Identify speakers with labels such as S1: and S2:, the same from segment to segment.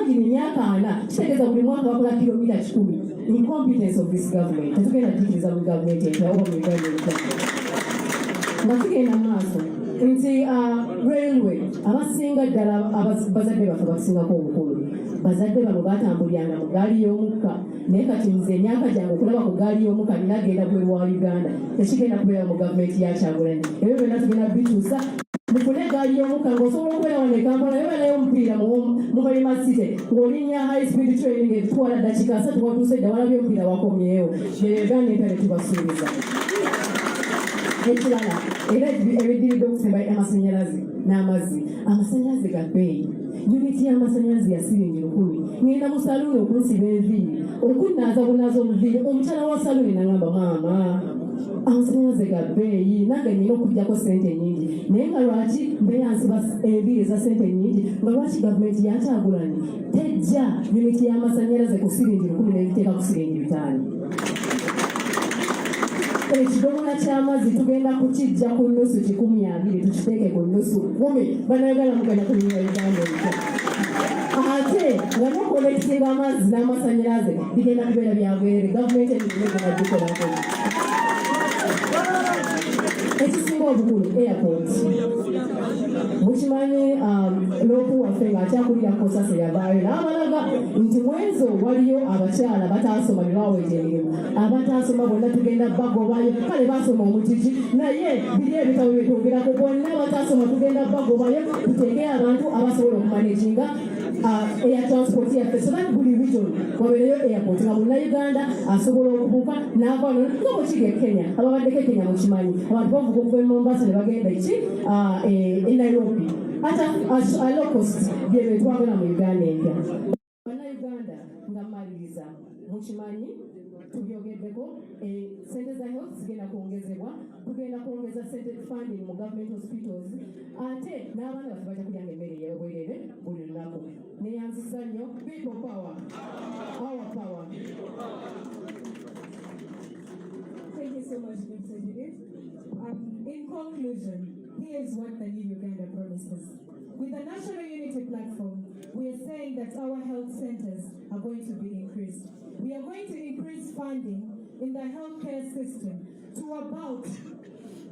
S1: imagine myaka 4 kitegeeza buli mwaka bakola kilomita 10. Incompetence of this government. Tetugenda kujikiriza mu government oba mu government. Nga tugenda maaso nti railway abasinga ddala bazadde baffe basingako obukulu. Bazadde bano batambuliranga mu gaali y'omukka naye kati nze emyaka gyange okulaba ku gaali y'omukka ninagenda bweru wa Uganda tekigenda kubeera mu gavumenti ya Kyagulanyi. Ebyo byonna tugenda bituusa mufune gaali y'omukka ng'osobola okubeera wano e Kampala yobeerayo omupiira mu University ng'olinnya high speed training etutwala ddakiika 3 watuuse dda walabye omupiira wakomyewo. Uganda empya ne tubasuubiza. Ekirala era ebiddiridde okusemba amasanyalaze n'amazzi. Amasanyalaze ga bbeeyi. Uniti y'amasanyalaze ya siringi 10. Ngenda mu saluuni okunsiba enviiri okunnaaza bunaza omuviiri omukyala wa saluuni n'agamba maama amasanyalaze ga bbeeyi nange nina okuggyako sente nnyingi naye nga lwaki mbeera nsiba enviiri eza sente nnyingi nga lwaki gavumenti ya Kyagulanyi tejja uniti y'amasanyalaze ku siringi 10 n'ebiteeka ku siringi 5. Ekidomola ky'amazzi tugenda kukijja ku nnusu 120 tukiteeke ku nnusu 10 banayagala mugenda kulinnya Uganda empya. Ate nga nokolekisinga amazzi n'amasanyalaze bigenda kubeera byabuweerere gavumenti ebigenda gikolako. Ekisinga obukulu airport. Mukimanyi loopu waffe ng'akyakulira Kosase yavaayo n'abalaga nti mwezo waliyo abakyala bataasoma bye baweeta emirimu. Abataasoma bonna tugenda bagobayo kale baasoma omutiki naye biri ebitabo byetwogerako bonna bataasoma tugenda bagobayo tutegeye abantu abasobola okumanaginga air transport yaffe. So that buli region wabeereyo airport nga munnayuganda asobola okubuuka n'avaano nga bwekiga e Kenya ababaddeko e Kenya mukimanyi abantu bavuga okuva e Mombasa ne bagenda e Nairobi ate low cost bye betwagala mu Uganda empya. Bannayuganda nga mmaliriza mukimanyi tubyogeddeko sente za health zigenda kwongezebwa tugenda kwongeza sente funding mu government hospitals ate n'abaana baffe bajja kulyanga emmere y'obwerere buli lunaku. Neyanzisa nnyo people power our power.
S2: Thank you so much, Dr. Judith. In conclusion, here's what the new Uganda promises. With the National Unity Platform, we are saying that our health centers are going to be increased. We are going to increase funding in the healthcare system to about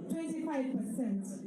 S2: 25%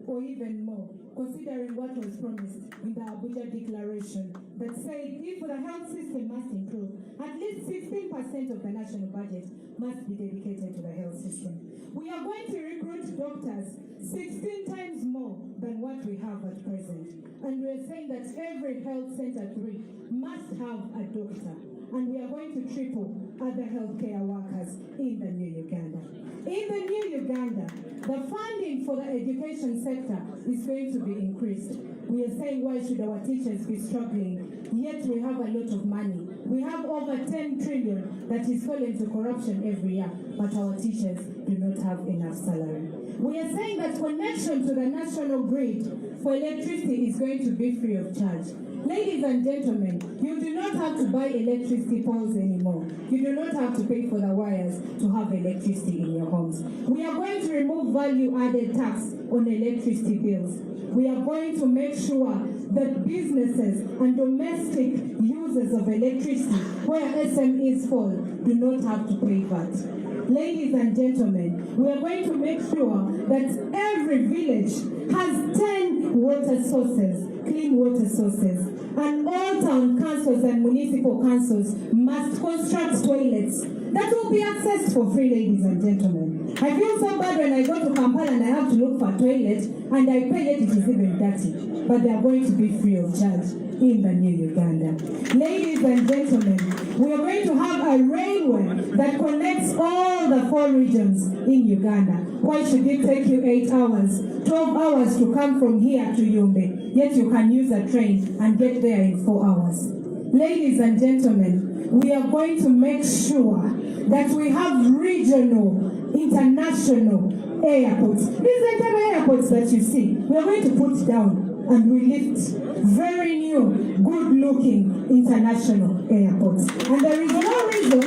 S2: or even more, considering what was promised in the Abuja Declaration that said if the health system must improve, at least 16% of the national budget must be dedicated to the health system. We are going to recruit doctors 16 times more than what we have at present. And we are saying that every health center 3 must have a doctor. And we are going to triple other healthcare workers in the new Uganda. In the new Uganda, the funding for the education sector is going to be increased. We are saying, why should our teachers be struggling? Yet we have a lot of money. We have over 10 trillion that is falling to corruption every year, but our teachers do not have enough salary. We are saying that connection to the national grid for electricity is going to be free of charge. Ladies and gentlemen, you do not have to buy electricity poles anymore. You do not have to pay for the wires to have electricity in your homes. We are going to remove value-added tax on electricity bills. We are going to make sure that businesses and domestic users of electricity, where SMEs fall, do not have to pay VAT. Ladies and gentlemen, we are going to make sure that every village has 10 water sources, clean water sources, and all town councils and municipal councils must construct toilets that will be accessed for free, ladies and gentlemen. I feel so bad when I go to Kampala and I have to look for a toilet and I pay yet it is even dirty, but they are going to be free of charge in the new Uganda. Ladies and gentlemen, we are going to have a railway that connects all the 4 regions in Uganda. Why should it take you 8 hours, 12 hours to come from here to Yumbe, yet you can use a train and get there in 4 hours? Ladies and gentlemen, we are going to make sure that we have regional, international airports. These airports that you see, we are going to put down and we lift very new, good-looking international airports. And there is no reason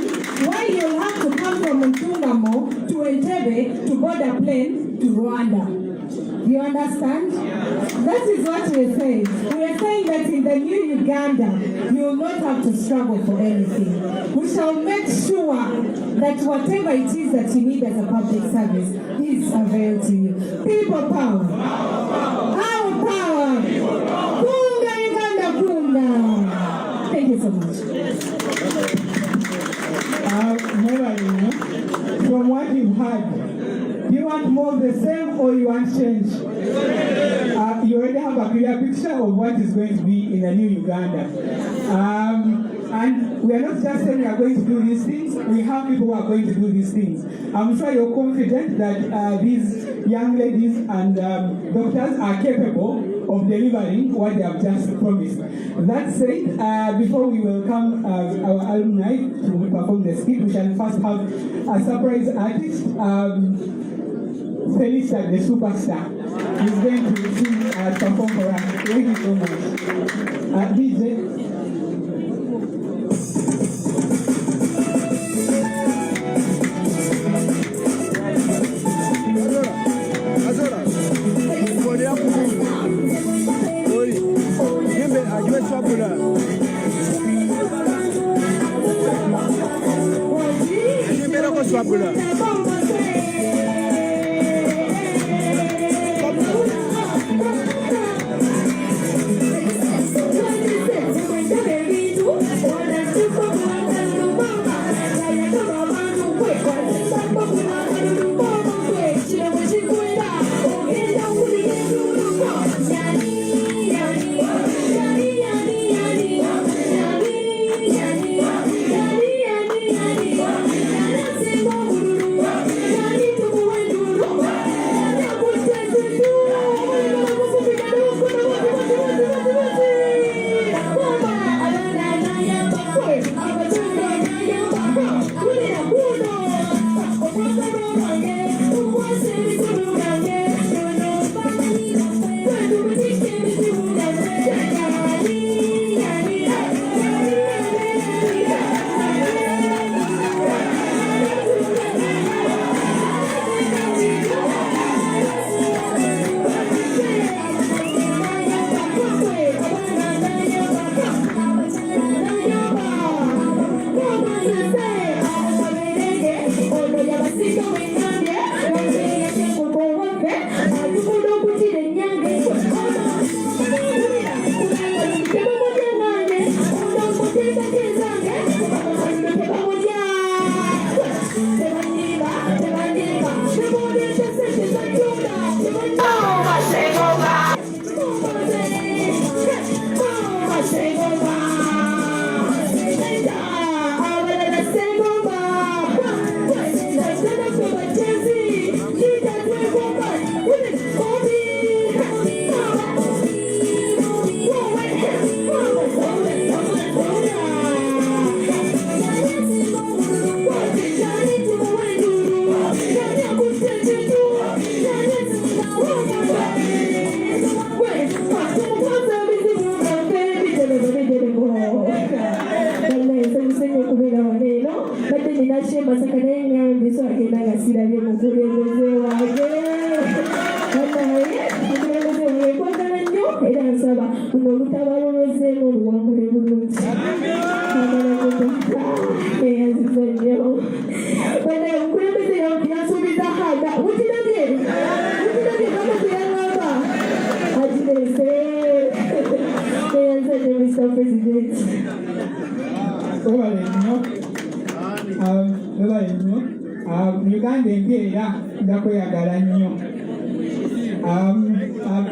S2: why you'll have to come from Ntungamo to Entebbe to board a plane to Rwanda. You understand? That is what we are saying. We are saying that in the new Uganda, you will not have to struggle for anything. We shall make sure that whatever it is that you need as a public service is available to you. People power. Our power. Kunga Uganda kunga. Thank you so much.
S3: From what you've heard, do you want more of the same or you want change? You already have a clear picture of what is going to be in the new Uganda. And we are not just saying we are going to do these things, we have people who are going to do these things. I'm sure you're confident that these young ladies and doctors are capable of delivering what they have just promised. That said, before we welcome our alumni to perform the speech, we shall first have a surprise artist, Felisa, the superstar. He's going to sing and perform for us. Thank you so much. DJ.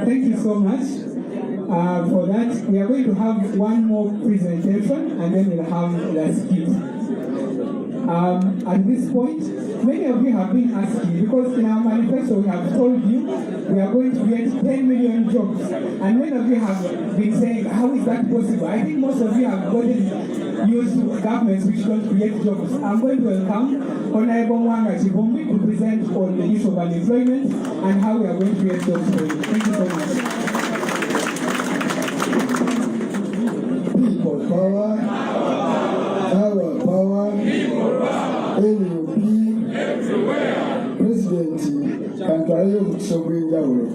S3: Thank you so much for that. We are going to have one more presentation and then we'll have the speech. At this point, many of you have been asking, because in our manifesto we have told you we are going to create 10 million jobs. And many of you have been saying, how is that possible? I think most of you have gotten used to governments which don't create jobs. I'm going to welcome Honorable Mwanga Chibombi to present on the issue of unemployment and how we are going to create jobs for you. Thank you so much.
S4: People power, our power, NUP, President, Kantrayo Muksobwinjawulo.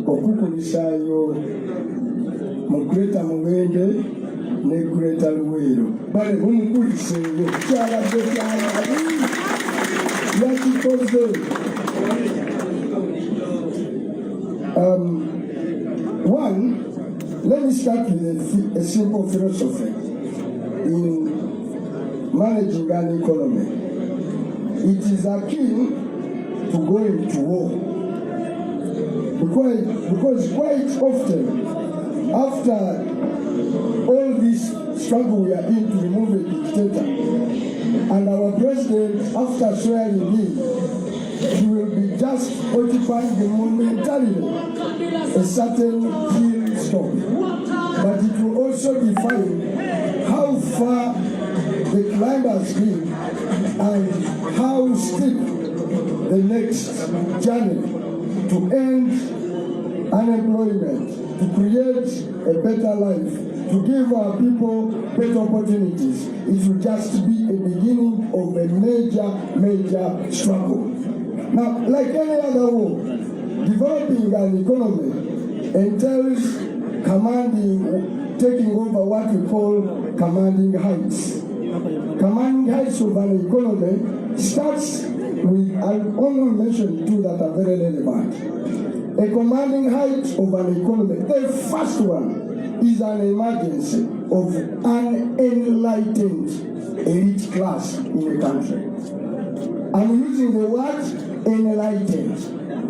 S4: okukulisaayo mu Greater Mubende ne Greater Luweero bale mumukuliseeyo kyabadde kyabali yakikoze. One, let me start with a simple philosophy in managing an economy. It is akin to going to war. Because quite often, after all this struggle we are in to remove a dictator, and our president, after swearing in, he will be just occupying the momentarily a certain hill stop. But it will also define how far the climb has been and how steep the next journey to end unemployment, to create a better life, to give our people better opportunities. It will just be a beginning of a major struggle. Now, like any other war, developing an economy entails taking over what we call commanding heights. Commanding heights of an economy starts with, I'll only mention two that are very relevant. A commanding height of an economy, the first one is an emergency of an enlightened elite class in a country. I'm using the word enlightened,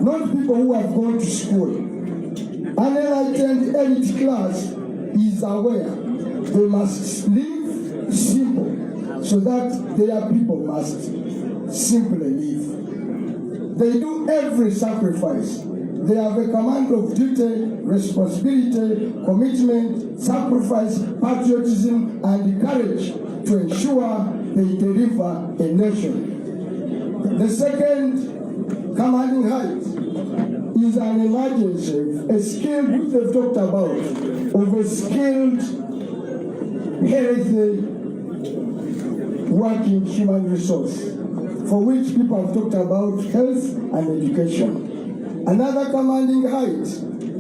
S4: not people who have gone to school. An enlightened elite class is aware they must live simple so that their people must simply live. They do every sacrifice. They have a command of duty, responsibility, commitment, sacrifice, patriotism, and courage to ensure they deliver a nation. The second commanding height is an emergency, a skill which they've talked about, of a skilled, healthy, working human resource, for which people have talked about health and education. Another commanding height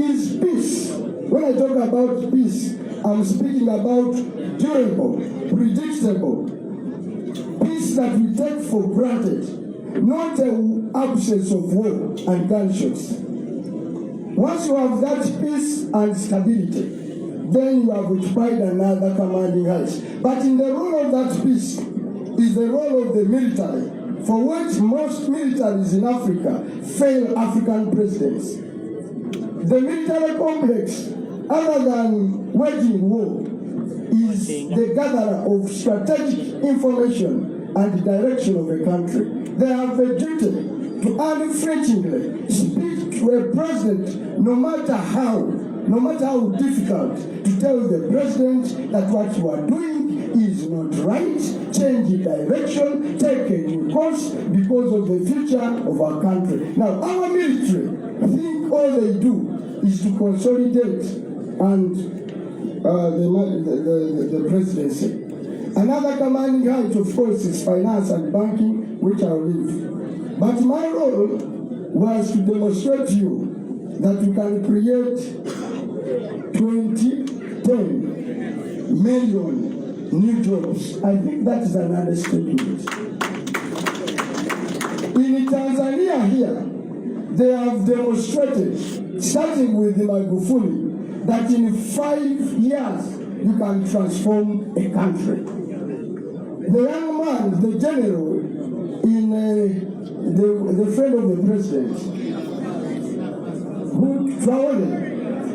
S4: is peace. When I talk about peace, I'm speaking about durable, predictable, peace that we take for granted, not an absence of war and gunshots. Once you have that peace and stability, then you have occupied another commanding height. But in the role of that peace is the role of the military, for which most militaries in Africa fail African presidents. The military complex, other than waging war, is the gatherer of strategic information and direction of a country. They have a duty to unflinchingly speak to a president, no matter how difficult, to tell the president that what you are doing is not right, change the direction, take a new course because of the future of our country. Now, our military, I think all they do is to consolidate and the presidency. Another commanding height, of course, is finance and banking, which I'll leave. But my role was to demonstrate to you that we can create 10 million new jobs. I think that is an understatement. In Tanzania here, they have demonstrated, starting with the Magufuli, that in 5 years you can transform a country. The young man, the general, in the friend of the president, Kavule,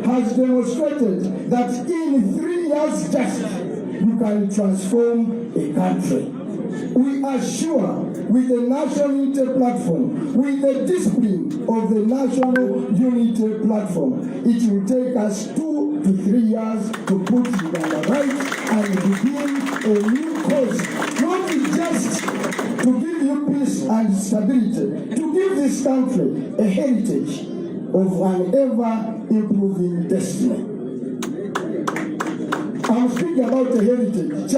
S4: has demonstrated that in 3 years just, you can transform a country. We are sure with the National Unity Platform, with the discipline of the National Unity Platform, it will take us 2 to 3 years to put Uganda right and begin a new course, not just to give you peace and stability, to give this country a heritage of an ever-improving destiny. I'm speaking about the heritage.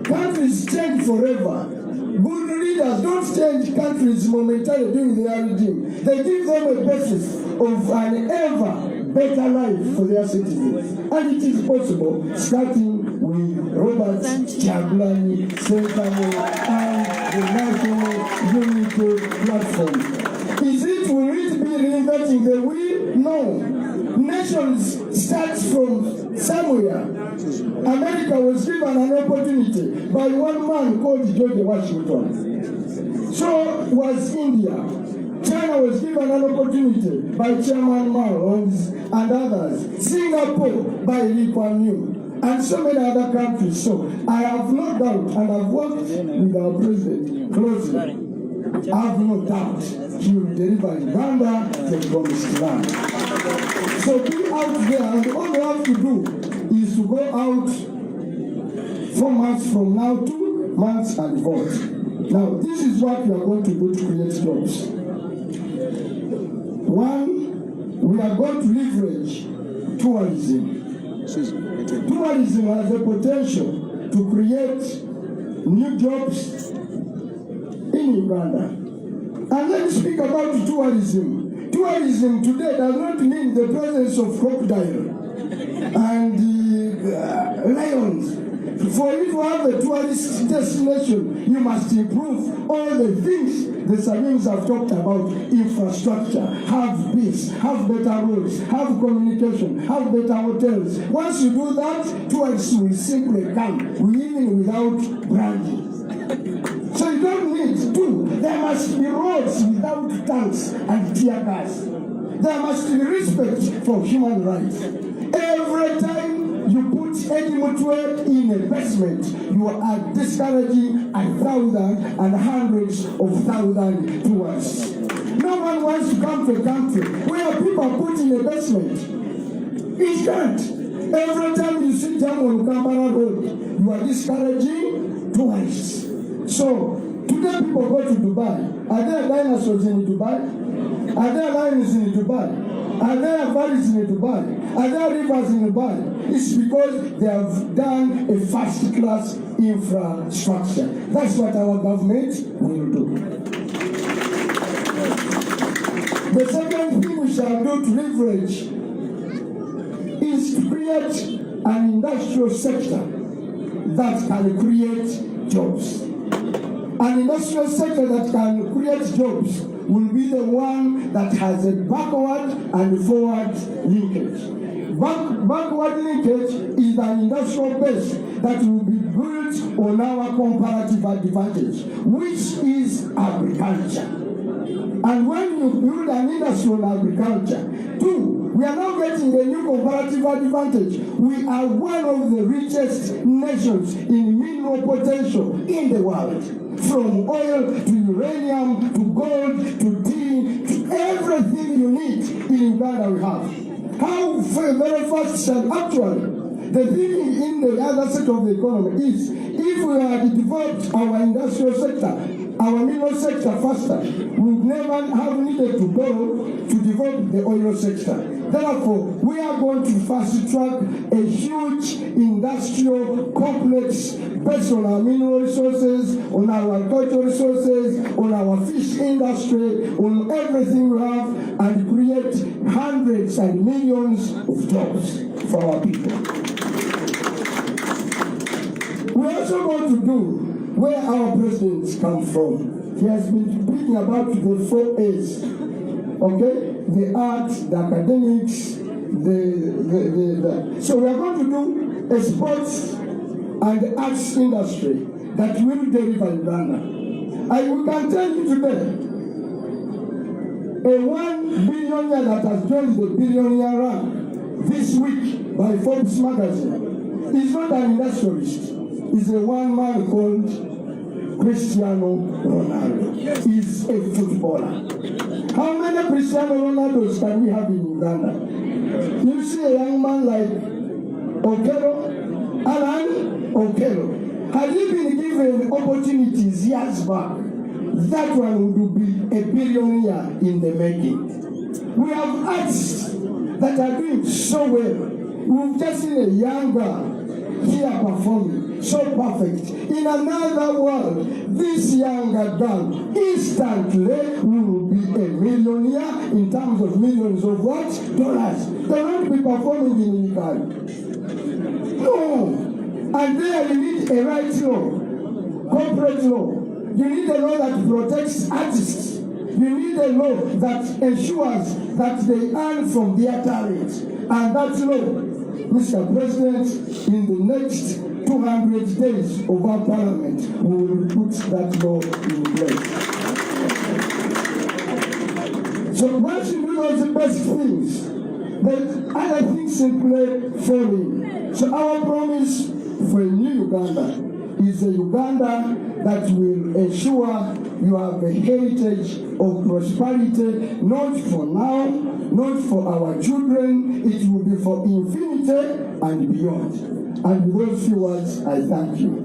S4: Countries change forever. Good leaders don't change countries momentarily during their regime. They give them a basis of an ever better life for their citizens. And it is possible, starting with Robert Kyagulanyi Ssentamu and the National Unity Platform. Will it be reinventing the wheel? No. Nations start from somewhere. America was given an opportunity by one man called George Washington. So was India. China was given an opportunity by Chairman Mao and others. Singapore by Lee Kuan Yew. And so many other countries. So I have no doubt, and I've worked with our president closely. I have no doubt he will deliver Uganda the promised land. So be out there, and all you have to do is to go out 4 months from now, 2 months, and vote. Now, this is what we are going to do to create jobs. One, we are going to leverage tourism. Tourism has the potential to create new jobs in Uganda. And let's speak about tourism. Tourism today does not mean the presence of crocodile and lions. For you to have a tourist destination, you must improve all the things the Sabians have talked about. Infrastructure, have peace, have better roads, have communication, have better hotels. Once you do that, tourists will simply come, even without branding. So you don't need to. There must be roads without tanks and tear gas. There must be respect for human rights. Every time you put any motorway in a basement, you are discouraging 1,000 and hundreds of thousands tourists. No one wants to come to a country where people are put in a basement. It can't. Every time you sit down on Kampala Road, you are discouraging tourists. So, today people go to Dubai. Are there dinosaurs in Dubai? Are there lions in Dubai? Are there valleys in Dubai? Are there rivers in Dubai? It's because they have done a first-class infrastructure. That's what our government will do. The second thing we shall do to leverage is to create an industrial sector that can create jobs. An industrial sector that can create jobs will be the one that has a backward and forward linkage. Backward linkage is an industrial base that will be built on our comparative advantage, which is agriculture. And when you build an industry on agriculture, two, we are now getting a new comparative advantage. We are one of the richest nations in mineral potential in the world. From oil to uranium to gold to tin to everything you need in Uganda we have. How very fast shall actually the thinking in the other sector of the economy is if we had developed our industrial sector, our mineral sector faster, we would never have needed to borrow to develop the oil sector. Therefore, we are going to fast track a huge industrial complex based on our mineral resources, on our agricultural resources, on our fish industry, on everything we have, and create hundreds and millions of jobs for our people. We're also going to do where our presidents come from. He has been speaking about the 4 A's, okay? The arts, the academics, So we are going to do a sports and arts industry that will deliver Uganda. And we can tell you today, a 1 billionaire that has joined the billionaire rank this week by Forbes magazine is not an industrialist. He's a one man called Cristiano Ronaldo. He's a footballer. How many Cristiano Ronaldos can we have in Uganda? You see a young man like Alan Okello. Had he been given opportunities years back, that one would be a billionaire in the making. We have artists that are doing so well. We've just seen a young girl. here performing so perfect. In another world, this younger girl instantly will be a millionaire in terms of millions of what? Dollars. They won't be performing in Uganda. No. And there you need a right law, corporate law. You need a law that protects artists. You need a law that ensures that they earn from their talent. And that law, Mr. President, in the next 200 days of our parliament, we will put that law in place. So once you do those best things, then other things simply fall in. So our promise for a new Uganda is a Uganda that will ensure you have a heritage of prosperity, not for now, not for our children, it will be for infinity and beyond. And with those few words, I thank you.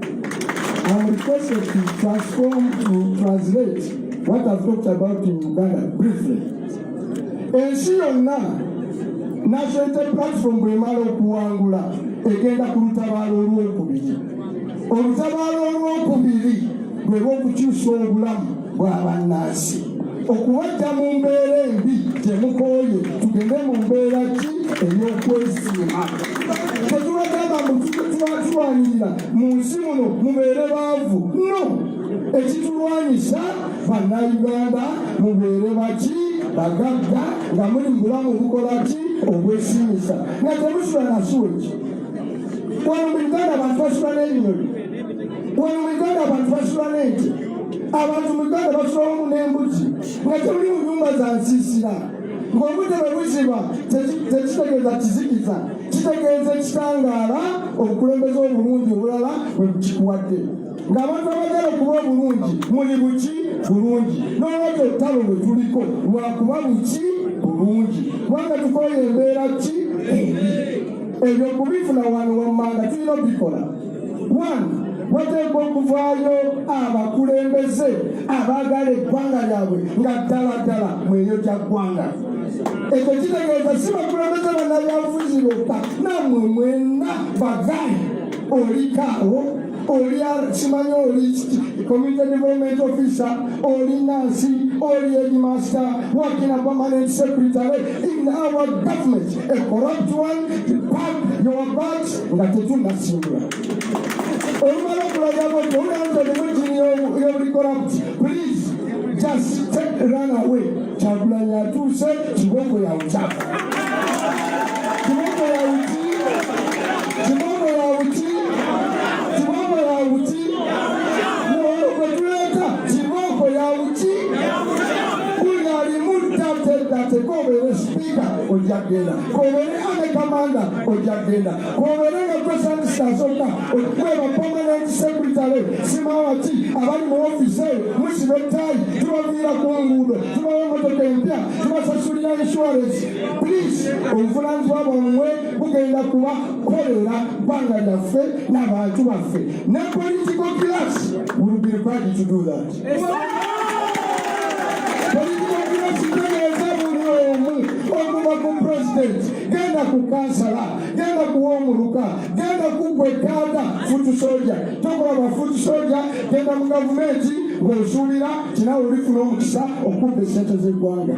S4: I'm requested to translate what I've talked about in Uganda briefly. National platform bwemala okuwangula egenda ku lutabaalo olwokubiri. Olutabaalo olwokubiri bwe lw'okukyusa obulamu bw'abannansi. Okuwadda mu mbeera embi temukooye tugende mu mbeera ki ey'okwesiima. Tetubagamba tulwanirira mu nsi muno mubeere baavu. No! Ekitulwanyisa bannayuganda mubeere baki bagagga nga muli mu bulamu obukola ki obwesimisa. Nga temusula nasuwe ki. Wano mu Uganda abantu basula n'ebinyonyi. Wano mu Uganda abantu basula n'ente. Abantu mu Uganda basula wamu n'embuzi. Nga temuli mu nnyumba za nsiisira. Ng'obudde bwe buziba tekitegeeza kizikiza. Kitegeeza ekitangaala obukulembeze obulungi obulala bwe bukikuwadde. Ng'abantu abagala okuba obulungi muli buki bulungi. N'olwekyo olutalo lwe tuliko lwakuba buki bulungi. Kubanga tukola embeera ki embi. Ebyo kubifuna wano wammanga tulina obikola. One, wateekwa okuvaayo abakulembeze abaagala eggwanga lyabwe nga ddala mwenyo kya ggwanga. Ekyo kitegeeza si bakulembeze bannabyabufuzi bokka, nammwe mwenna bagaali olikaawo. Oli simanyi oli community development officer, oli Nancy, oli headmaster, working a permanent secretary in our government, a corrupt one, pack your bags, nga tetunasimbula. Olumala okulagabo tewulanza ebimuntini y'obuli corrupt, please just run away. Kyagulanyi atuuse kiboko ya bucaafu. Kiboko ya buti, kiboko ya buti. Ojagenda kobere ane kamanda ojagenda kobere nga president stasoka okweba permanent secretary simawati abali mu office musibetai tubavira ku nguudo tubawa motoka empya tubasasulira insurance. Please obuvunaanyizibwa bwammwe bugenda kuba kolera bbanga lyaffe n'abantu baffe. Ne political class will be required to do that. Political class itegeeza buli omu okuva ku president, genda ku kansala, genda kuwomuluka, genda kukwekaaga futu soja. Tokulaba futu soja, genda mu gavumenti ng'osuulira kinawe olifuna omukisa okubba essente z'eggwanga.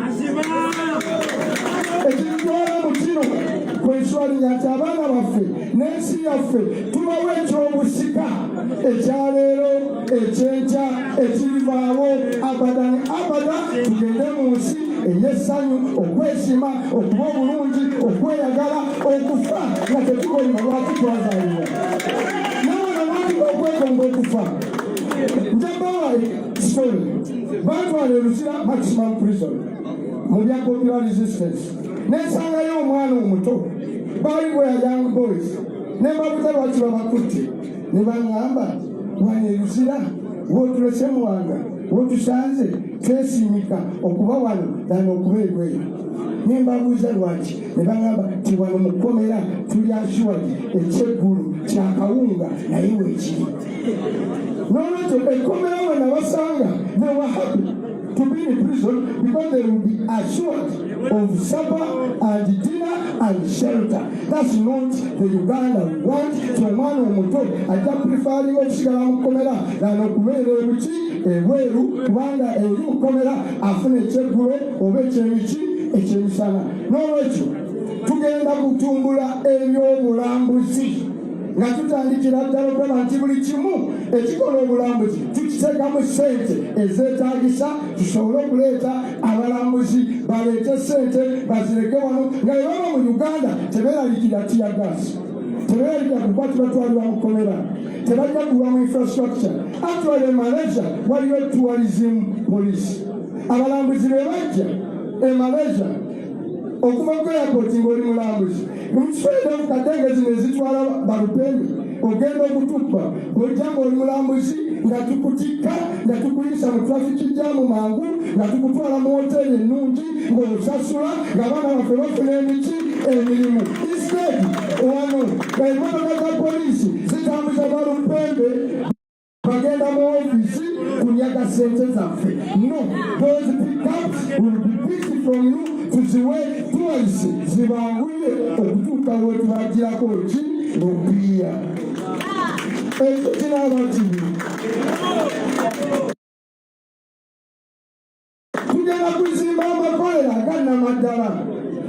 S4: Ekitutwala mu kino kwenswalinga nti abaana baffe n'ensi yaffe tubawa ekyobusika ekyaleero ekyenkya ekirivaawo abadani abada tugende mu nsi ey'essanyu okwesiima okuba obulungi okweyagala okufa nga tetukolima lwaki twazaalibwa nawana lwaki okwegonga okufa. Njabawa story batwala Luzira maximum prison mu bya popular resistance nesangayo omwana omuto baali bwe young boys ne babuza lwaki babakutte ne baŋŋamba wane Luzira wotulese muwanga wotusanze twesimika okuba wano dana okuba ebweru. Ne mbabuuza lwaki ne baŋŋamba ti wano mu kkomera tuli ashuwali ekyeggulu kyakawunga naye weekiri. N'olwekyo ekkomera we nabasanga they were happy. to be in prison because they will be assured of supper and dinner and shelter. That's not the Uganda we want. Tomano omuto ajja preferring okusigala mu kkomera than okubeera ebuki ebweru kubanga eri mu kkomera afuna ekyeggulo oba ekyemiki ekyemisana. N'olwekyo tugenda kutumbula ebyobulambuzi nga tutandikira ddala okulaba nti buli kimu ekikola obulambuzi tukiteekamu ssente ezeetaagisa tusobole okuleeta abalambuzi baleete ssente bazireke wano nga bwe baba mu Uganda tebeeralikira tiyagaasi, tebeeralikira kukwati batwalibwa mu kkomera, tebajja kugulwa mu infrastructure. Actually Malaysia waliyo tourism police. Abalambuzi be bajja Malaysia okuva ku airport ng'oli mulambuzi mukifaida mu kadenge zino ezitwala balupembe ogenda okutuppa bw'ojja ng'oli mulambuzi nga tukutikka nga tukuyisa mu traffic jam mangu nga tukutwala mu hoteri ennungi ng'osasula ng'abaana baffe bafuna emirimu. Instead wano emmotoka za poliisi zitambuza balupembe bagenda mu ofisi kunyaga ssente zaffe. No, those pickups will be picked from you tuziwe twice zibanguye okutuuka wetubagirako ki lupiya ekyo kiraba kibi. Tugenda kuzimba amakolero agannamaddala.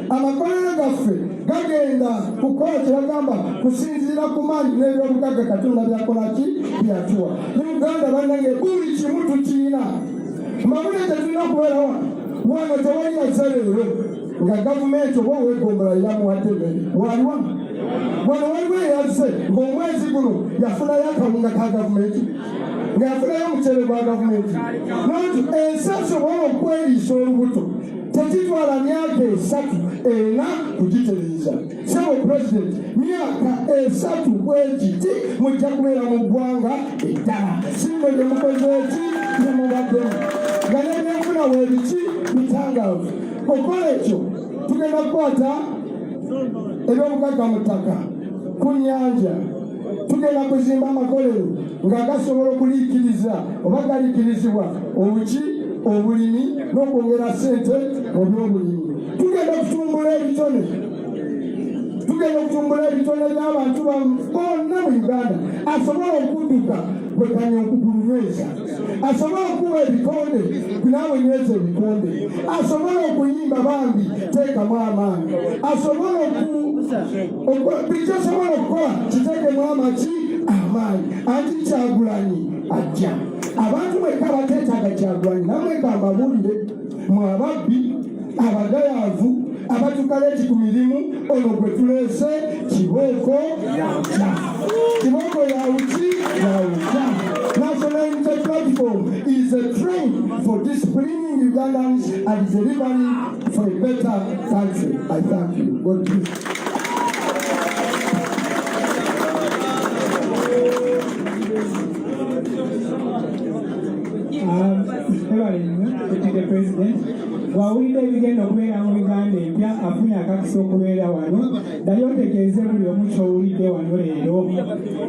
S4: Amakolero gaffe gagenda kukola kyebagamba kusinziira ku maanyi n'ebyobugagga Katonda byakolaki byatuwa. Uganda bannange buli kimu tukiina. Mawulire tetulina okubeera wano tewali yazze leero nga gavumenti oba owegombola yamuwadde emmere waliwa wano waliwo eyazze ng'omwezi guno yafunayo akawunga ka gavumenti nga yafunayo omuceere gwa gavumenti. Noti ensi esobola okweriisa olubuto tekitwala myaka 3 ena kugitereeza. Sebo President, myaka 3 bwegiti mujja kubeera mu ggwanga eddala singo gye mukoze eki gye mubaddemu nga n'ebyenfuna weebiki bitangaavu. Okukola ekyo tugenda kukwata ebyobugagga mu ttaka ku nnyanja. Tugenda kuzimba amakolero nga gasobola okuliikiriza oba galiikirizibwa obuki obulimi n'okwongera ssente mu byobulimi. Tugenda kutumbula ebitone by'abantu bonna mu Uganda asobola okudduka bwe kanyonkukulunyweza, asobola okuwa ebikonde naawe nyweza ebikonde, asobola okuyimba bambi teekamu amaanyi, asobola buli kyosobola okukola kiteekemu amaki amaanyi. Anti Kyagulanyi ajja. Abantu mwekka bateetaaga Kyagulanyi namweka mbabuulire mwe ababbi abagayaavu abatukaleeti ku mirimu ono gwe tuleese kibooko yawuka. Kibooko yawuki yawuka. National Unity Platform is a train for disciplining Ugandans and delivering for a better country. I thank you. God bless.
S3: Mr. President, wawulira ebigenda okubeera mu Uganda empya afunye akakisa okubeera wano dali otegeeze buli omu ky'owulidde wano leero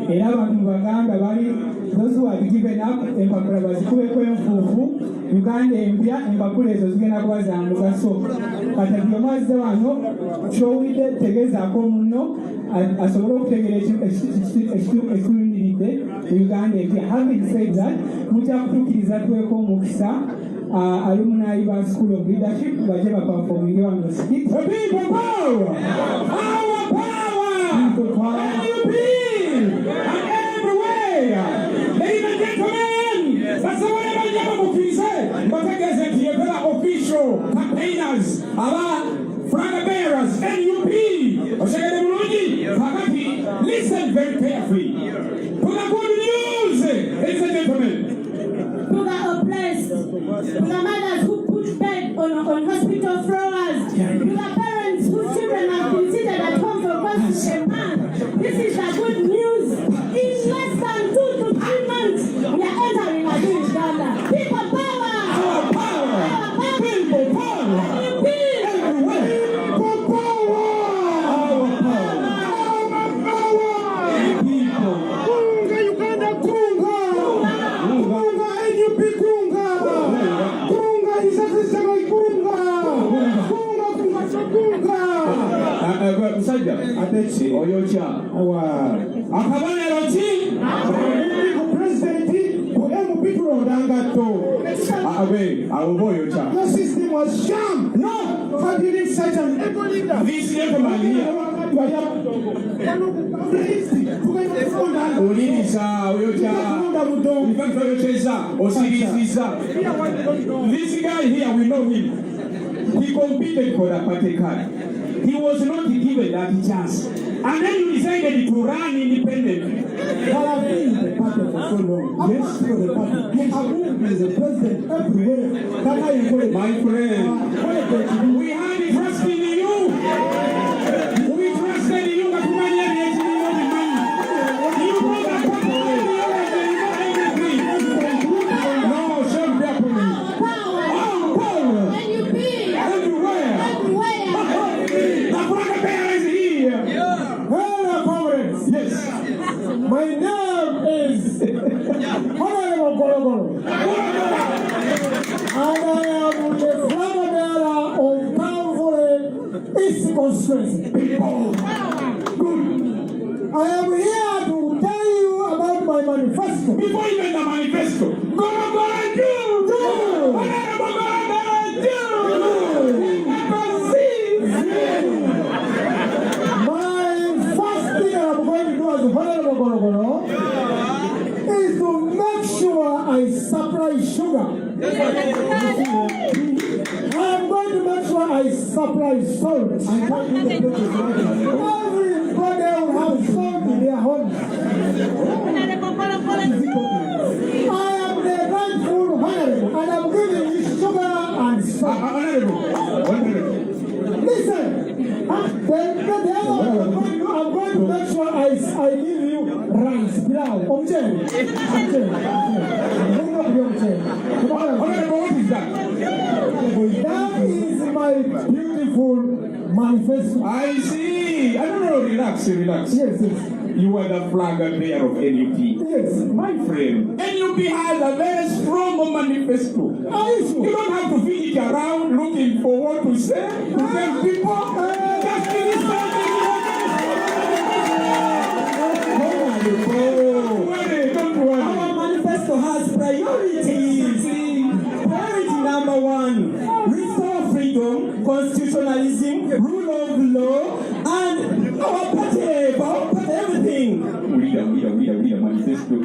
S3: era abantu baganda bali those who have given up empapula bazikubeko enfuufu. Uganda empya empapula ezo zigenda kuba za mugaso. Kati buli omu azze wano ky'owulidde tegeezaako munno asobole okutegeera ekituluniridde Uganda empya. Having said that, mujja kutuukiriza tuweeko omukisa alumni ba School of Leadership baje baperforminge on the skit. The people power! Our power! People power! NUP! And everywhere! Ladies and gentlemen! That's the way I'm going to say. But I guess that you're better official campaigners, our flag bearers, NUP! Listen very carefully. To the good news, ladies and gentlemen.
S2: To the oppressed, to the mothers who put bed on hospital floors, to the parents whose children have been seated at home for close to a month. This is the good news. In less than 2 to 3 months, we are entering a new Uganda. People power!
S3: Our power! People power! Everywhere! People power! Our power! People! Kunga Uganda! Kunga! Kunga NUP! Kunga! Kunga
S5: Oyocha. Akabonero ki?
S3: President, MP to Rodangato. Your system was sham. No, how did it such an
S5: This gentleman here. Oliniza, Oyocha. This guy here, we know him. He competed for the party card. He was not given that chance. And then you decided to run independently.
S3: I have been in the party for so long. Yes, for the party. You have been the president everywhere. That's how you put it.
S5: My friend, we had trust in you. We trusted in you, but we had the money. You brought the party everything. No, shut up for me. Power.
S1: And you be
S5: Everywhere. The brother bear is here.
S3: Hello, comrades.
S5: Yes.
S3: My name is Honorable Gorogoro. And I am the flag bearer of Kavule East Constituency. Good. I am here to tell you about my manifesto.
S5: Before you get the manifesto, go.
S3: My first thing I'm going to do as Honorable Gorogoro is to make sure I supply sugar. I'm going to make sure I supply salt. Everybody will have salt in their homes. I am the rightful honorable, and I'm giving you sugar and salt. Listen, I'm going to make sure I give you rice, pilau, omjeng.
S5: What is that?
S3: That is my beautiful manifesto.
S5: I see. I don't know. Relax.
S3: Yes.
S5: You are the flag bearer of NUP.
S3: Yes.
S5: My friend, NUP has a very strong manifesto. You don't have to feed it around looking for what to say. To tell people, just finish something. Don't worry.
S6: Our manifesto has priorities. Priority number 1, restore freedom, constitutionalism, rule of law, and our party, everything.
S5: We are manifesto.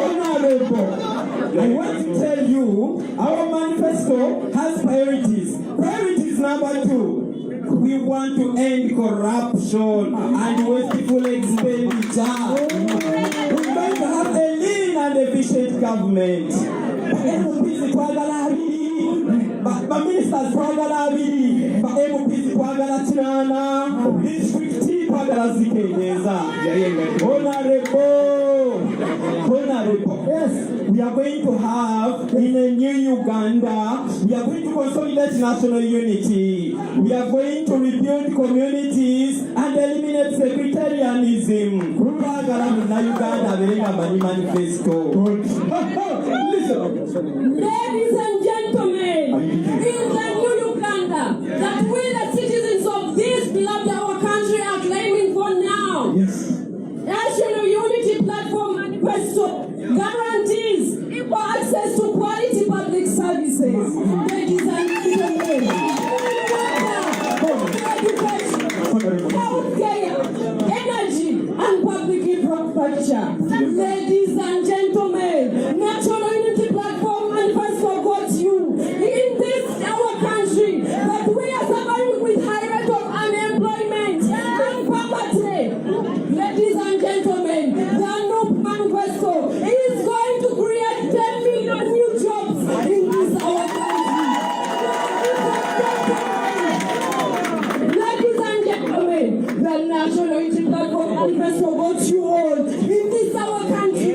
S6: Honorable, I want to tell you, our manifesto has priorities. Priorities number 2. We want to end corruption and wasteful expenditure. We're going to have a lean and efficient government. MPs twagala ministers twagala abiri, MPs twagala kinana, district twagala zikenyeza. Honorable, yes, we are going to have in a new Uganda, we are going to consolidate national unity. We are going to rebuild communities and eliminate sectarianism. Manifesto.
S1: Ladies and gentlemen, in the new Uganda that we the citizens of this beloved our country are claiming for now.
S5: Yes.
S1: National Unity Platform Manifesto guarantees equal access to quality public services. Ladies and gentlemen, education, healthcare, energy, and public infrastructure. Ladies and gentlemen, National Unity Platform Manifesto got you in this our country that we are suffering with high rate of unemployment and poverty. Ladies and gentlemen, the new manifesto is going to create 10 million new jobs in this our country. Ladies and gentlemen, the National Unity Platform Manifesto got you all in this our country.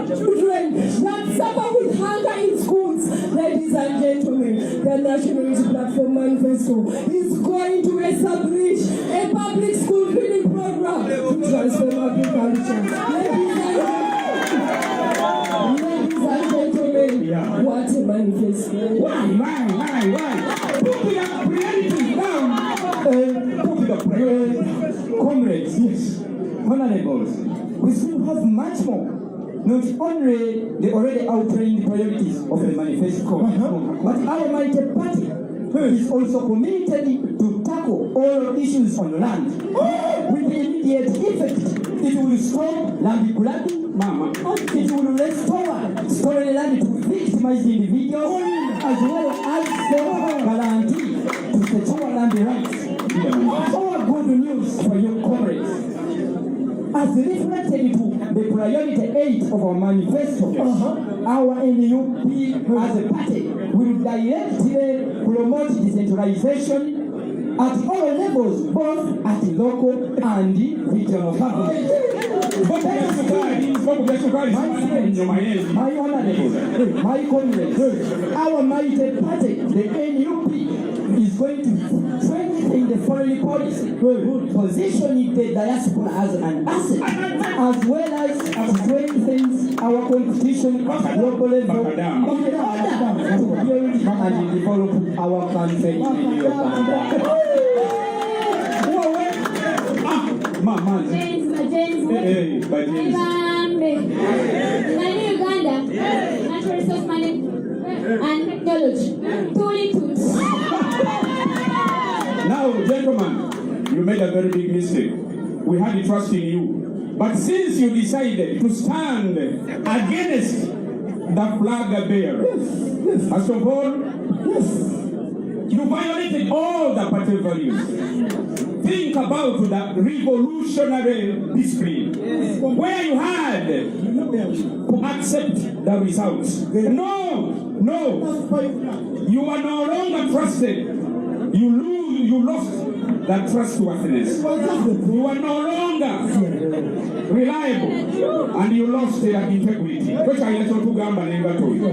S1: Children that suffer with hunger in schools. Ladies and gentlemen, the National Unity Platform Manifesto is going to establish a public school feeding program to transform agriculture. Ladies and gentlemen, what a manifesto.
S5: Why? Put the priorities down and put the priorities.
S6: involve much more. Not only the already outlined priorities of the manifesto, but our mighty party is also committed to tackle all issues on land with immediate effect. It will stop land grabbing, it will restore stolen land to victimized individuals, as well as self-guarantee to secure land rights. All good news for your comrades. As reflected to the priority 8 of our manifesto, our NUP as a party will directly promote decentralization at all levels, both at local and regional government. My honorables, my comrades, our mighty party, the NUP, is going to strengthen the foreign policy, positioning the diaspora as an asset, as well as strengthens our competition at global level in order to build and develop our country in Uganda.
S7: Uganda, natural resource management and technology.
S5: Now, gentlemen, you made a very big mistake. We had trust in you. But since you decided to stand against the flag bearer, first of all, you violated all the party values. Think about the revolutionary discipline, where you had to accept the results. No, you are no longer trusted. You lost that trustworthiness. You are no longer reliable, and you lost the integrity. Which I let you gamba nenga to you.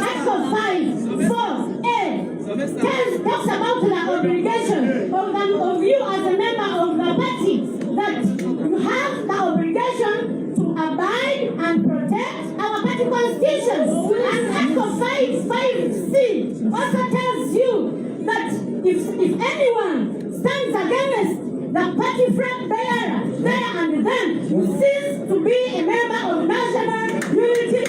S7: Article 5(4)(a) talks about the obligation of you as a member of the party, that you have the obligation to abide and protect our party constitution. And Article 5(5)(c) also tells you that if anyone stands against the party flag bearer, there and then you cease to be a member of national unity.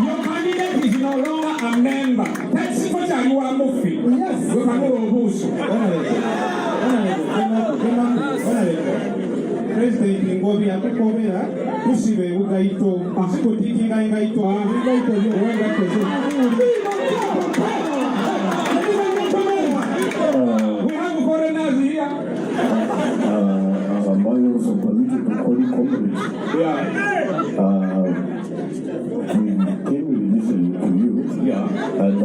S5: Your candidate is no longer a member. That's what you are moving. Yes.
S3: President Bobi akukobera kusibe ugaito asikotikinga ingaito ingaito yo wenda kezo. We have foreigners here.
S8: I'm also political community.
S5: Yeah.
S8: We came to listen to you.
S5: Yeah.
S8: And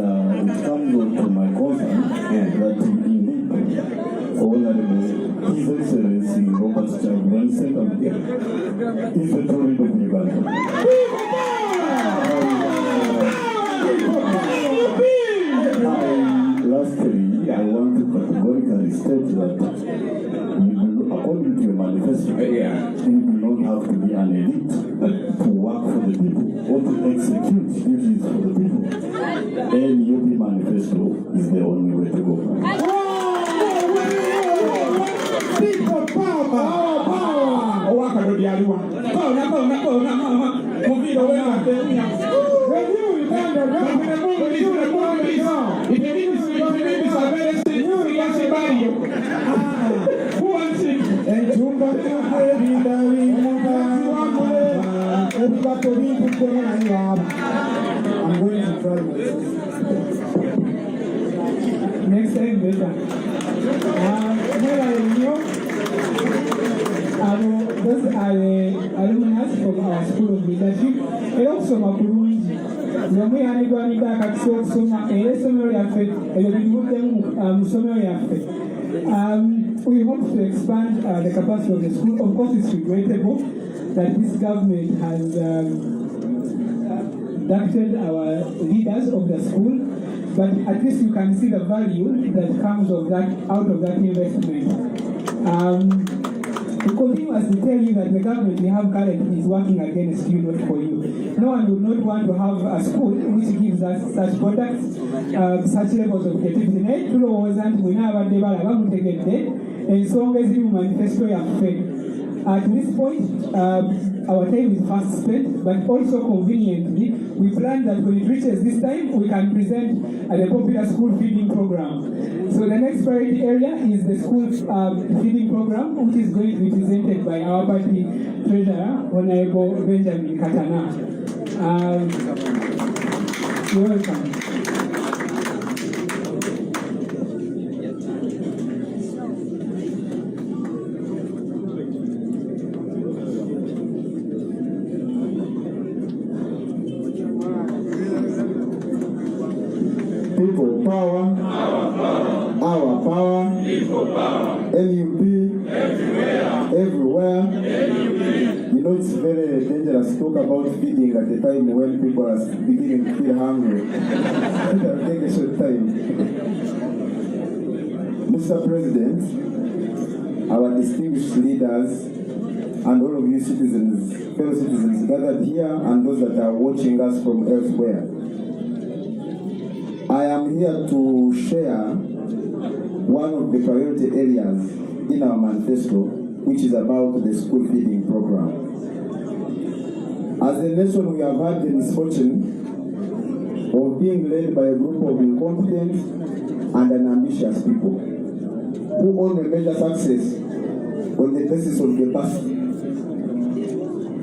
S8: it comes on to my concern that indeed Honorable His Excellency Robert Chagulanyi Second is the President of Uganda. Lastly, I want to categorically state that according to your manifesto, you do not have to be an elite to work for the people or to execute duties for the people. NUP manifesto is the only way to go.
S3: People power. Next time, better. Those are the alumni from our School of Leadership. And also, Makurunji. Yamwe Anigwanida Katso Soma, a summary effect, and summary effect. We hope to expand the capacity of the school. Of course, it's regrettable that this government has ducted our leaders of the school, but at least you can see the value that comes of that out of that investment. To continue as to tell you that the government we have currently is working against you, not for you. No one would not want to have a school which gives us such products, such levels of creativity. Naye tulowooza nti mwina abadde balaba mutegedde ensonga eziri mu manifesto yaffe. At this point, our time is fast spent, but also conveniently, we plan that when it reaches this time, we can present the popular school feeding program. So the next priority area is the school feeding program, which is going to be presented by our party treasurer, Honorable Benjamin Katana. You're welcome.
S4: People power, our power, NUP, everywhere. You know, it's very dangerous to talk about feeding at the time when people are beginning to feel hungry. It'll take a short time. Mr. President, our distinguished leaders, and all of you citizens, fellow citizens gathered here, and those that are watching us from elsewhere, I am here to share one of the priority areas in our manifesto, which is about the school feeding program. As a nation, we have had the misfortune of being led by a group of incompetent and unambitious people who only measure success on the basis of the past.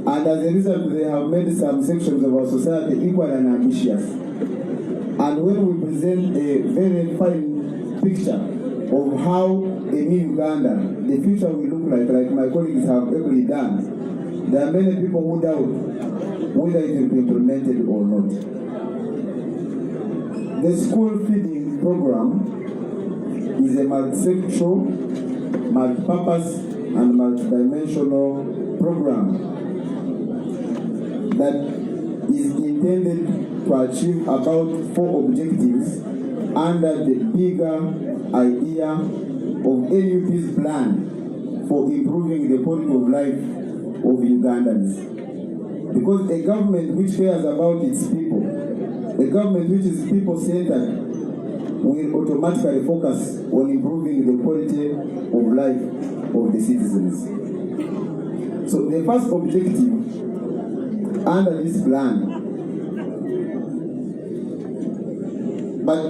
S4: And as a result, they have made some sections of our society equal and ambitious. And when we present a very fine picture of how a new Uganda, the future will look like my colleagues have already done, there are many people who doubt whether it will be implemented or not. The school feeding program is a multi-sectoral, multi-purpose, and multi-dimensional program that is intended to achieve about 4 objectives under the bigger idea of NUP's plan for improving the quality of life of Ugandans. Because a government which cares about its people, a government which is people-centered, will automatically focus on improving the quality of life of the citizens. So the first objective under this plan,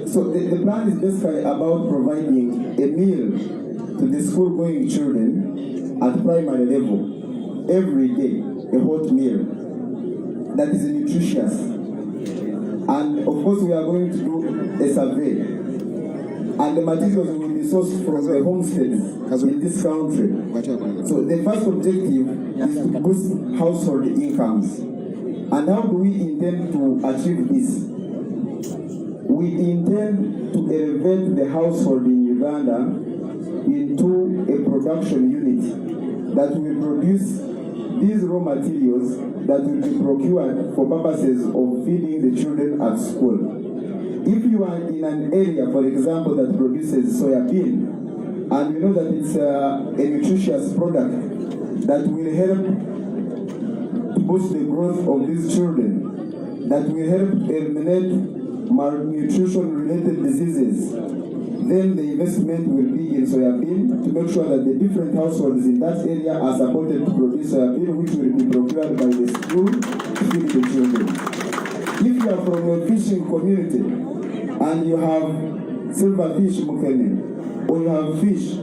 S4: so the plan is basically about providing a meal to the school-going children at primary level every day, a hot meal that is nutritious. And of course, we are going to do a survey, and the materials will be sourced from the homesteads in this country. So the first objective is to boost household incomes. And how do we intend to achieve this? We intend to elevate the household in Uganda into a production unit that will produce these raw materials that will be procured for purposes of feeding the children at school. If you are in an area, for example, that produces soya bean, and you know that it's a nutritious product that will help to boost the growth of these children, that will help eliminate malnutrition-related diseases, then the investment will be in soya bean to make sure that the different households in that area are supported to produce soya bean, which will be procured by the school to feed the children. If you are from a fishing community and you have silverfish mukene, or you have fish,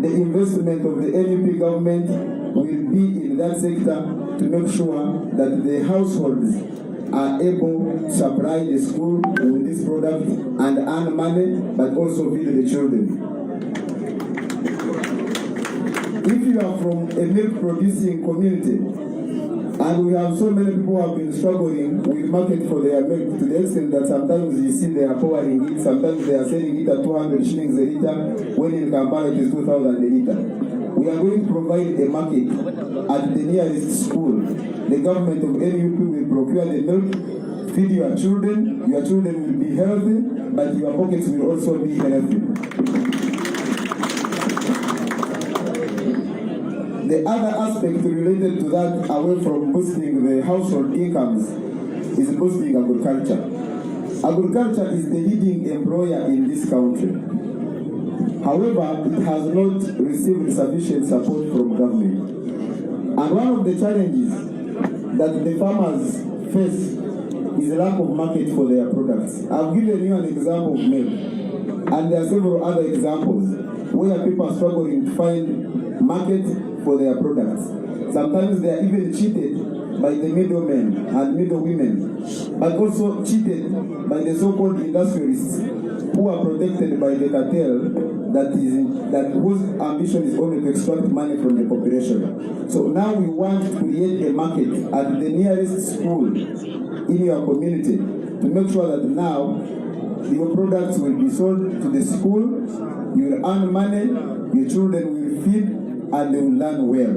S4: the investment of the NUP government will be in that sector to make sure that the households are able to supply the school with this product and earn money, but also feed the children. If you are from a milk-producing community, and we have so many people who have been struggling with market for their milk to the extent that sometimes you see they are powering it, sometimes they are selling it at 200 shillings a litre, when in Kampala it is 2,000 a litre. We are going to provide a market at the nearest school. The government of NUP will procure the milk, feed your children will be healthy, but your pockets will also be healthy. The other aspect related to that, away from boosting the household incomes,
S9: is boosting agriculture. Agriculture is the leading employer in this country. However, it has not received sufficient support from government. And one of the challenges that the farmers face is the lack of market for their products. I've given you an example of milk, and there are several other examples where people are struggling to find market for their products. Sometimes they are even cheated by the middlemen and middlewomen, but also cheated by the so-called industrialists who are protected by the cartel that whose ambition is only to extract money from the population. So now we want to create a market at the nearest school in your community to make sure that now your products will be sold to the school, you will earn money, your children will feed, and they will learn well.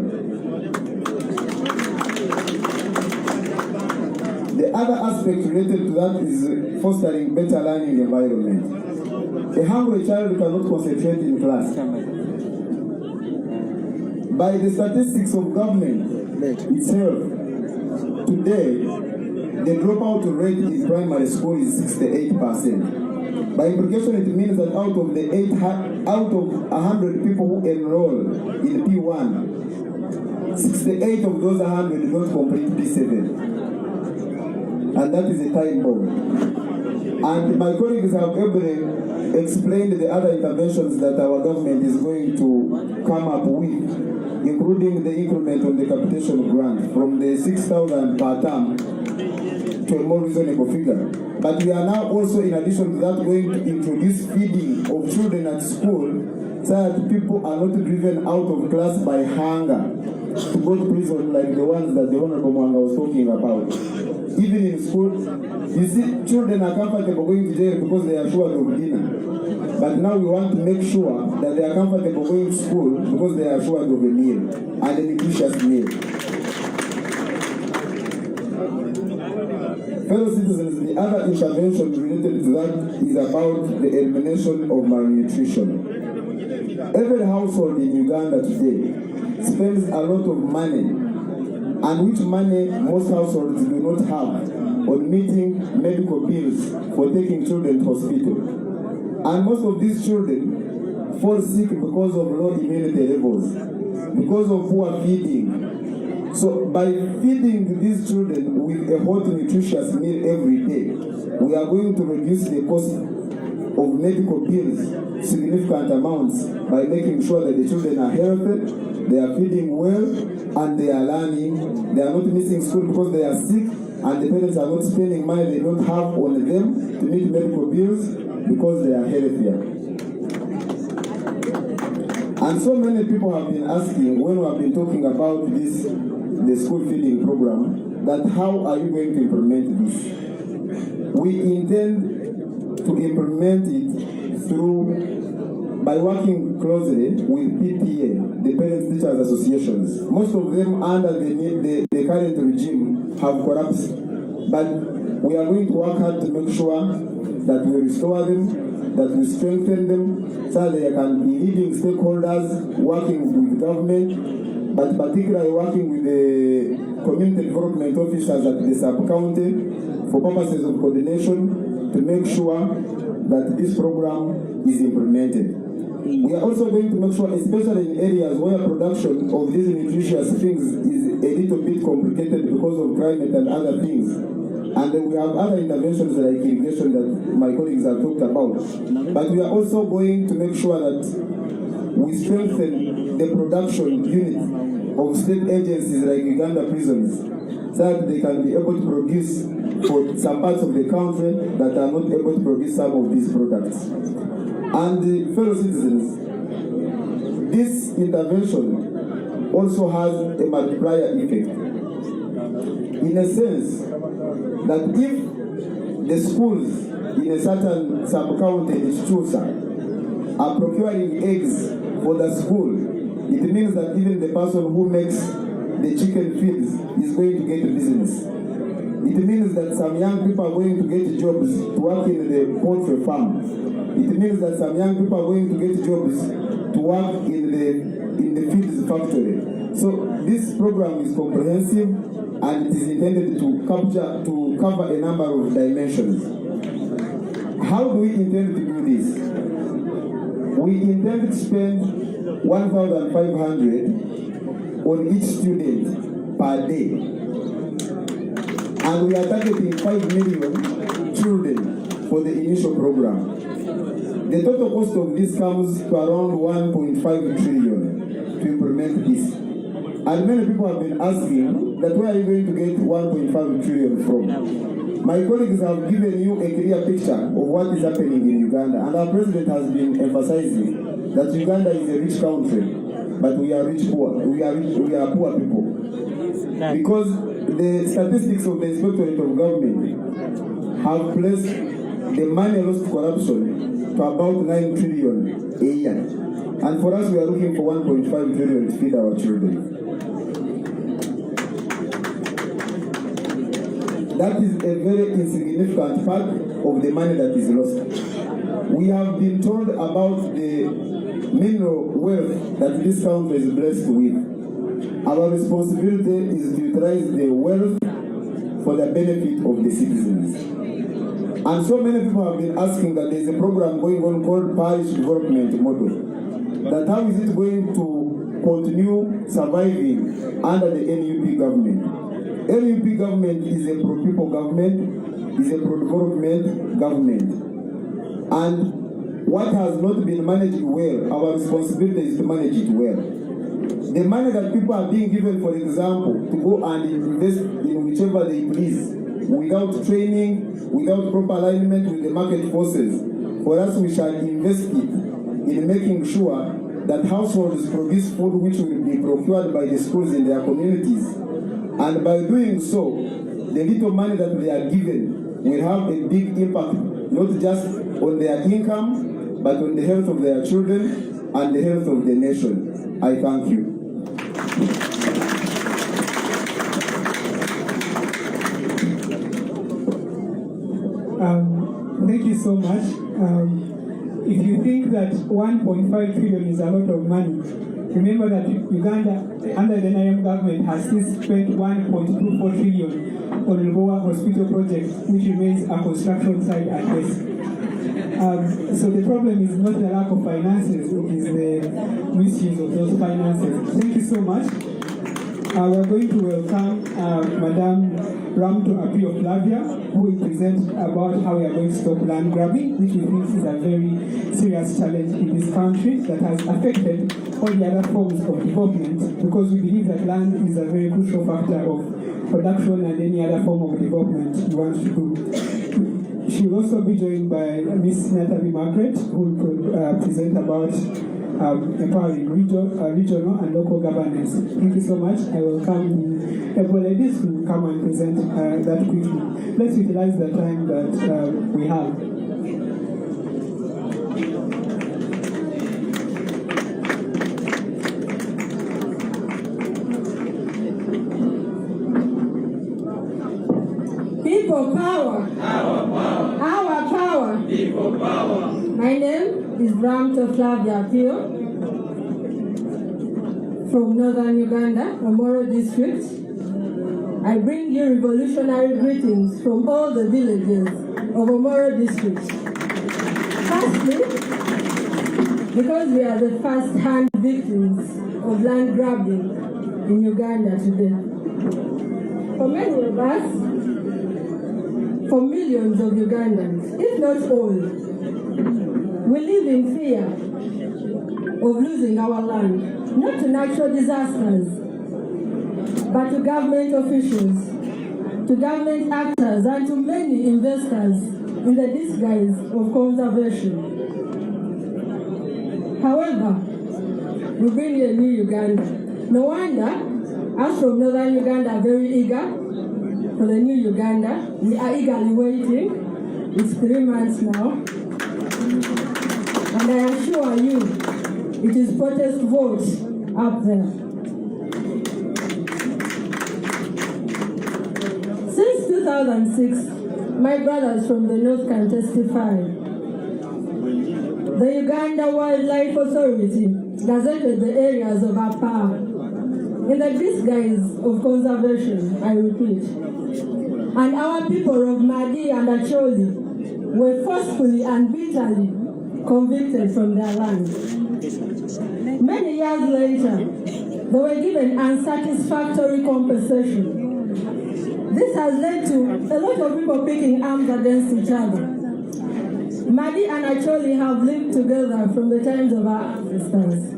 S9: The other aspect related to that is fostering better learning environment. A hungry child cannot concentrate in class. By the statistics of government itself, today, the dropout rate in primary school is 68%. By implication, it means that out of 100 people who enroll in P1, 68 of those 100 don't complete P7. And that is a time bomb. And my colleagues have ably explained the other interventions that our government is going to come up with, including the increment on the capitation grant from the 6,000 per term to a more reasonable figure. But we are now also, in addition to that, going to introduce feeding of children at school so that people are not driven out of class by hunger to go to prison like the ones that the Honorable Mwanga was talking about. Even in school, you see, children are comfortable going to jail because they are sure of dinner. But now we want to make sure that they are comfortable going to school because they are sure of a meal, and a nutritious meal. Fellow citizens, the other intervention related to that is about the elimination of malnutrition. Every household in Uganda today spends a lot of money, and which money most households do not have, on meeting medical bills for taking children to hospital. And most of these children fall sick because of low immunity levels, because of poor feeding. So by feeding these children with a hot, nutritious meal every day, we are going to reduce the cost of medical bills significant amounts by making sure that the children are healthy, they are feeding well, and they are learning. They are not missing school because they are sick, and the parents are not spending money they don't have on them to meet medical bills because they are healthier. And so many people have been asking, when we have been talking about this, the school feeding program, that how are you going to implement this? We intend to implement it by working closely with PTA, the Parents Teachers Associations. Most of them under the current regime have collapsed, but we are going to work hard to make sure that we restore them, that we strengthen them, so they can be leading stakeholders working with government, but particularly working with the community development officers at the sub-county for purposes of coordination to make sure that this program is implemented. We are also going to make sure, especially in areas where production of these nutritious things is a little bit complicated because of climate and other things. And then we have other interventions like irrigation that my colleagues have talked about. But we are also going to make sure that we strengthen the production unit of state agencies like Uganda prisons so that they can be able to produce for some parts of the country that are not able to produce some of these products. And fellow citizens, this intervention also has a multiplier effect. In a sense, that if the schools in a certain sub-county institution are procuring eggs for the school, it means that even the person who makes the chicken feeds is going to get a business. It means that some young people are going to get jobs to work in the poultry farm. It means that some young people are going to get jobs to work in the feeds factory. So this program is comprehensive. and it is intended to cover a number of dimensions. How do we intend to do this? We intend to spend 1,500 on each student per day, and we are targeting 5 million children for the initial program. The total cost of this comes to around 1.5 trillion to implement this. And many people have been asking that where are you going to get 1.5 trillion from? My colleagues have given you a clear picture of what is happening in Uganda, and our president has been emphasizing that Uganda is a rich country, but we are we are poor people. Because the statistics of the Inspectorate of Government have placed the money lost to corruption to about 9 trillion a year. And for us, we are looking for 1.5 trillion to feed our children. That is a very insignificant part of the money that is lost. We have been told about the mineral wealth that this country is blessed with. Our responsibility is to utilize the wealth for the benefit of the citizens. And so many people have been asking that there is a program going on called Parish Development Model. That how is it going to continue surviving under the NUP government? NUP government is a pro-people government, is a pro-development government. And what has not been managed well, our responsibility is to manage it well. The money that people are being given, for example, to go and invest in whichever they please, without training, without proper alignment with the market forces, for us we shall invest it in making sure that households produce food which will be procured by the schools in their communities. And by doing so, the little money that they are given will have a big impact, not just on their income, but on the health of their children and the health of the nation. I thank you.
S3: Thank you so much. If you think that 1.5 trillion is a lot of money, remember that Uganda, under the NIM government, has since spent 1.24 trillion on Lubowa Hospital project, which remains a construction site at best. So the problem is not the lack of finances, it is the misuse of those finances. Thank you so much. We're going to welcome Madam Ramto Apio Flavia, who will present about how we are going to stop land grabbing, which we think is a very serious challenge in this country that has affected all the other forms of development, because we believe that land is a very crucial factor of production and any other form of development you want to do. She will also be joined by Ms. Natalie Margaret, who will present about empowering regional and local governance. Thank you so much. I will come the ladies who come and present that quickly. Let's utilize the time that we have.
S2: People power. Our power. People power. My name is Ramto Flavia Pio from northern Uganda, Omoro district. I bring you revolutionary greetings from all the villages of Omoro district. Firstly, because we are the first-hand victims of land grabbing in Uganda today. For many of us, for millions of Ugandans, if not all, we live in fear of losing our land, not to natural disasters, but to government officials, to government actors, and to many investors in the disguise of conservation. However, we bring a new Uganda. No wonder, us from northern Uganda are very eager for the new Uganda. We are eagerly waiting. It's 3 months now. And I assure you, it is protest votes up there. Since 2006, my brothers from the north can testify. The Uganda Wildlife Authority gazetted the areas of our power in the disguise of conservation, I repeat. And our people of Madi and Acholi were forcefully and bitterly convicted from their land. Many years later, they were given unsatisfactory compensation. This has led to a lot of people picking arms against each other. Madi and Acholi have lived together from the times of our ancestors.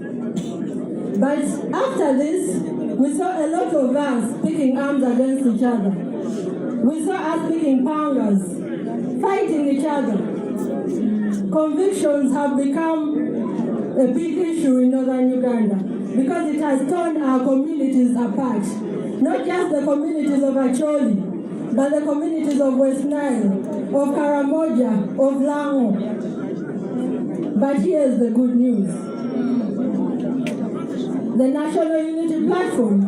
S2: But after this, we saw a lot of us picking arms against each other. We saw us picking pangas, fighting each other. Convictions have become a big issue in northern Uganda because it has torn our communities apart. Not just the communities of Acholi, but the communities of West Nile, of Karamoja, of Lango. But here's the good news. The National Unity Platform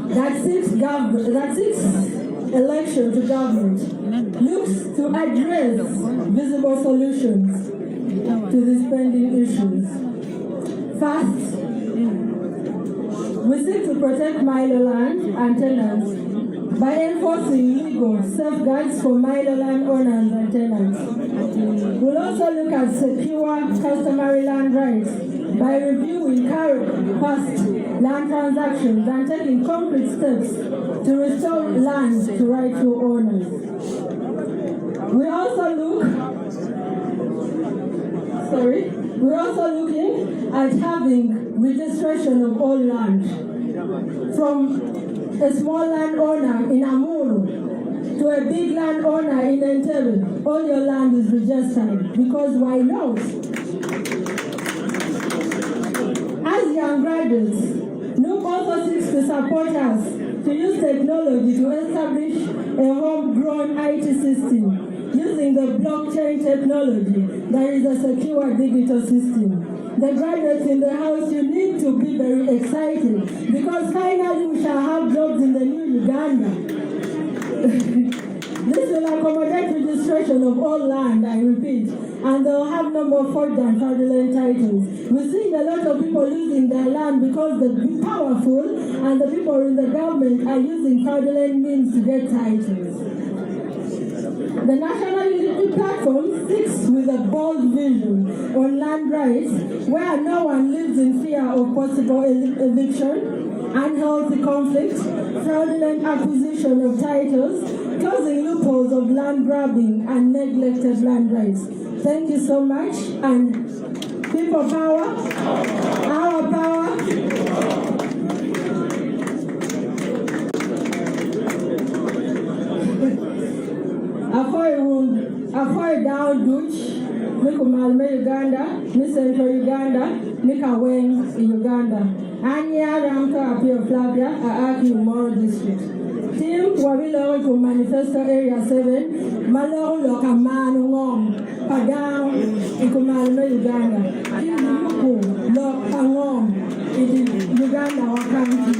S2: that seeks election to government looks to address visible solutions to these pending issues. First, we seek to protect Milo land and tenants by enforcing legal safeguards for Milo land owners and tenants. We'll also look at secure customary land rights by reviewing current past land transactions and taking concrete steps to restore land to rightful owners. We're also looking at having registration of all land. From a small landowner in Amuru to a big landowner in Entebbe, all your land is registered, because why not? As young graduates, NUP also seeks to support us to use technology to establish a homegrown IT system using the blockchain technology that is a secure digital system. The graduates in the house, you need to be very excited because finally we shall have jobs in the new Uganda. This will accommodate registration of all land, I repeat, and they'll have no more forged and fraudulent titles. We're seeing a lot of people losing their land because the powerful and the people in the government are using fraudulent means to get titles. The National Unity Platform seeks with a bold vision on land rights where no one lives in fear of possible eviction, unhealthy conflict, fraudulent acquisition of titles, closing loopholes of land grabbing and neglected land rights. Thank you so much, and people power, our power. Afoy down Dutch, Niku Malme Uganda, Ni Central Uganda, Nika Weng in Uganda. Anya Ramka Apio Flavia, Aaki Umoro District. Team Wawilo to Manifesto Area 7, Malo Lokamanu Ngom, Padang, Ikumalme Uganda. Team Yuku, Lokangom, in Uganda, Wakanti.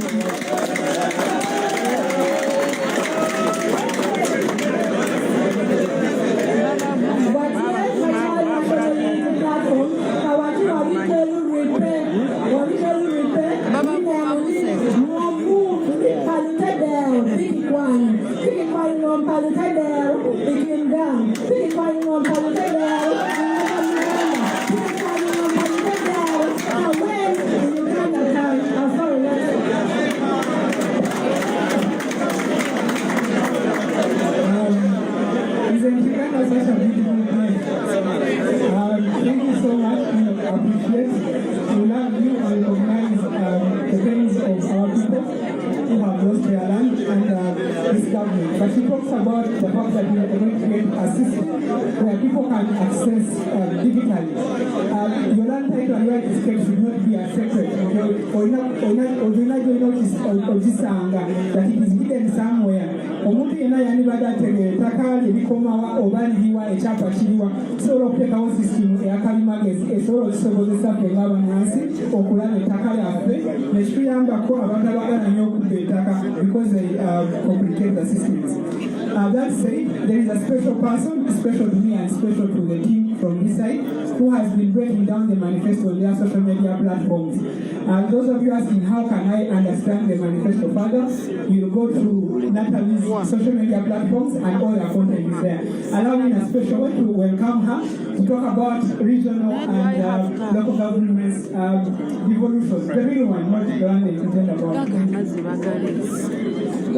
S3: Thank you so much. We appreciate. We love you and recognize the pains of our people who have lost their land and this government. But she talks about the fact that we are going to create a system where people can access digitally. Your land title and right escape should not be affected. Or not notice that it is hidden somewhere. Omuntu yena yanibadde ategeera ettaka lye likomawa oba liriwa ekyapa kiriwa kisobola okuteekawo sisitimu eyakalimagezi esobola okusobozesa ffe ng'abannansi okulaba ettaka lyaffe nekituyambako abantu abagala nnyo okudda ettaka because they complicate the systems. That said, there is a special person, special to me and special to the team from this side, who has been breaking down the manifesto on their social media platforms. Those of you asking how can I understand the manifesto further, you'll go to Natalie's social media platforms and all her content is there. Allow me in a special way to welcome her to talk about regional and local governments devolution. The real one, not the one they pretend about.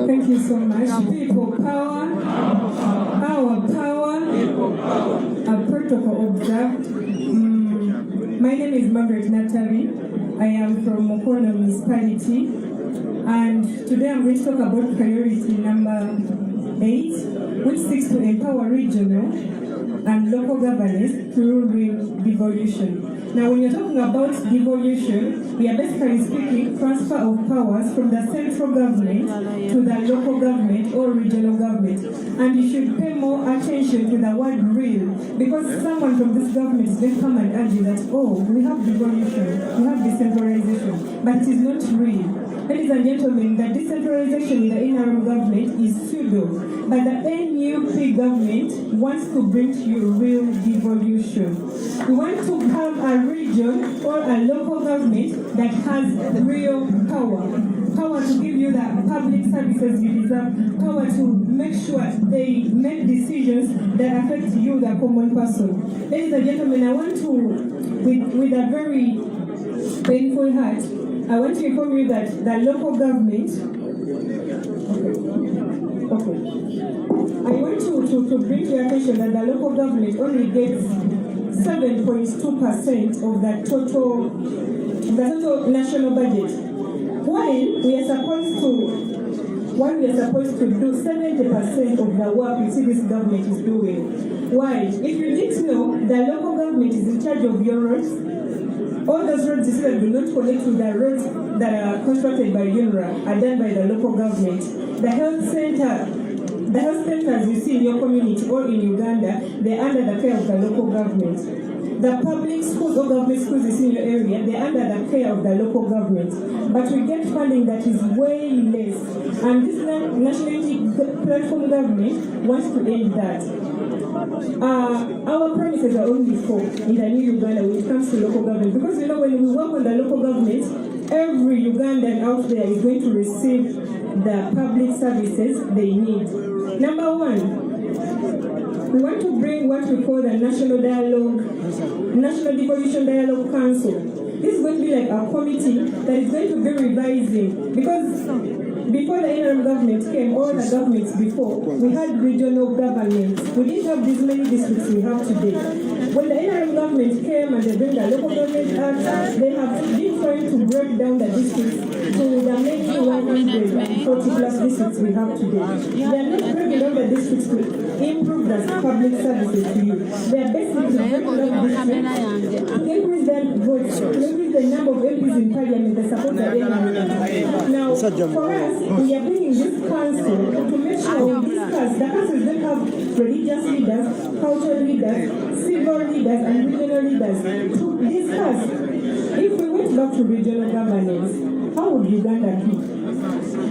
S2: Thank you so much. People power, our power, a protocol observed. My name is Margaret Natalie. I am from Mokono municipality, and today I'm going to talk about priority number 8, which seeks to empower regional and local governance through real devolution. Now, when you're talking about devolution, we are basically speaking transfer of powers from the central government to the local government or regional government. And you should pay more attention to the word real, because someone from this government is going to come and argue that, oh, we have devolution, we have decentralization, but it is not real. Ladies and gentlemen, the decentralization in the interim government is pseudo, but the NUP government wants to bring to you real devolution. We want to have a region or a local government that has real power. Power to give you the public services you deserve, power to make sure they make decisions that affect you, the common person. Ladies and gentlemen, I want to, with a very painful heart, I want to inform you that the local government, I want to bring to your attention that the local government only gets 7.2% of the total national budget, while we are supposed to do 70% of the work you see this government is doing. Why? If you didn't know, the local government is in charge of your roads. All those roads you see that do not connect to the roads that are constructed by UNRWA are done by the local government. The health centers you see in your community or in Uganda, they're under the care of the local government. The public schools or government schools you see in your area, they're under the care of the local government. But we get funding that is way less. And this nationality platform government wants to end that. Our promises are only 4 in the new Uganda when it comes to local government. Because you know, when we work on the local government, every Ugandan out there is going to receive the public services they need. Number 1, we want to bring what we call the National Devolution Dialogue Council. This is going to be like a committee that is going to be revising, because before the interim government came, all the governments before, we had regional governments. We didn't have these many districts we have today. When the interim government came and they bring the local government act, they have been trying to break down the districts to the many 140 plus districts we have today. They are not breaking down the districts to improve the public services to you. They are basically breaking down districts to increase their votes, to increase the number of MPs in parliament that support the interim. Now, for us, we are bringing this council to make sure we discuss. The council is going to have religious leaders, cultural leaders, civil leaders, and regional leaders to discuss. If we went back to regional governance, how would Uganda be?